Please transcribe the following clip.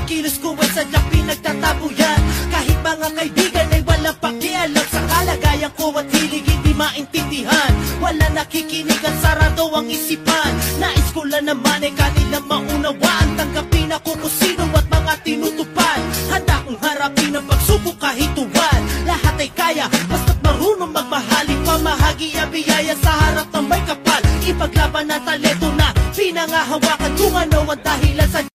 kilos ko ay sadyang pinagtatabuyan. Kahit mga kaibigan ay walang pakialam sa kalagayan ko at hilig hindi maintindihan. Wala nakikinig at sarado ang isipan. Nais ko lang naman ay kanilang maunawaan. Tanggapin ako kung sino at mga tinutupad. Handa kong harapin ang pagsubok kahit tuwan. Lahat ay kaya, basta't marunong magmahaling pamahagi ang biyaya sa harap ng may kapal. Ipaglaban ang talento na pinangahawakan kung ano ang dahilan sa